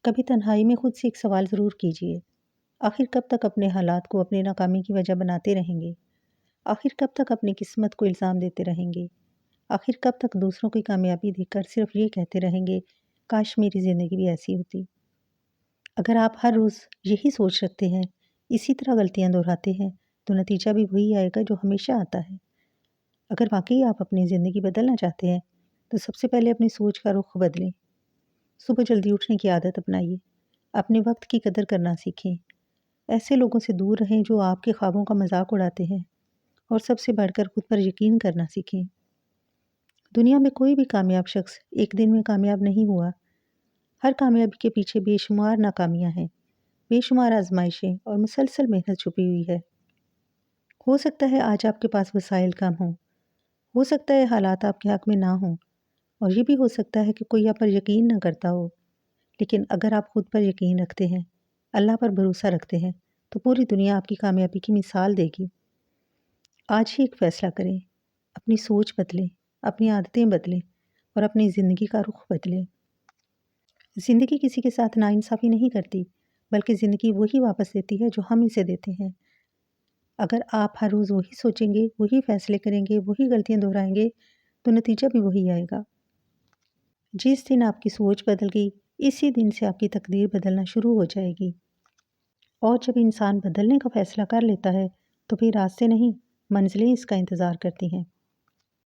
کبھی تنہائی میں خود سے ایک سوال ضرور کیجیے، آخر کب تک اپنے حالات کو اپنی ناکامی کی وجہ بناتے رہیں گے؟ آخر کب تک اپنی قسمت کو الزام دیتے رہیں گے؟ آخر کب تک دوسروں کی کامیابی دیکھ کر صرف یہ کہتے رہیں گے کاش میری زندگی بھی ایسی ہوتی؟ اگر آپ ہر روز یہی سوچ رکھتے ہیں، اسی طرح غلطیاں دہراتے ہیں، تو نتیجہ بھی وہی آئے گا جو ہمیشہ آتا ہے۔ اگر واقعی آپ اپنی زندگی بدلنا چاہتے ہیں تو سب سے پہلے اپنی سوچ کا رخ بدلیں۔ صبح جلدی اٹھنے کی عادت اپنائیے، اپنے وقت کی قدر کرنا سیکھیں، ایسے لوگوں سے دور رہیں جو آپ کے خوابوں کا مذاق اڑاتے ہیں، اور سب سے بڑھ کر خود پر یقین کرنا سیکھیں۔ دنیا میں کوئی بھی کامیاب شخص ایک دن میں کامیاب نہیں ہوا۔ ہر کامیابی کے پیچھے بے شمار ناکامیاں ہیں، بے شمار آزمائشیں اور مسلسل محنت چھپی ہوئی ہے۔ ہو سکتا ہے آج آپ کے پاس وسائل کم ہوں، ہو سکتا ہے حالات آپ کے حق میں نہ ہوں، اور یہ بھی ہو سکتا ہے کہ کوئی آپ پر یقین نہ کرتا ہو، لیکن اگر آپ خود پر یقین رکھتے ہیں، اللہ پر بھروسہ رکھتے ہیں، تو پوری دنیا آپ کی کامیابی کی مثال دے گی۔ آج ہی ایک فیصلہ کریں، اپنی سوچ بدلیں، اپنی عادتیں بدلیں اور اپنی زندگی کا رخ بدلیں۔ زندگی کسی کے ساتھ ناانصافی نہیں کرتی، بلکہ زندگی وہی واپس دیتی ہے جو ہم اسے دیتے ہیں۔ اگر آپ ہر روز وہی سوچیں گے، وہی فیصلے کریں گے، وہی غلطیاں دہرائیں گے، تو نتیجہ بھی وہی آئے گا۔ جس دن آپ کی سوچ بدل گئی، اسی دن سے آپ کی تقدیر بدلنا شروع ہو جائے گی۔ اور جب انسان بدلنے کا فیصلہ کر لیتا ہے تو پھر راستے نہیں، منزلیں اس کا انتظار کرتی ہیں۔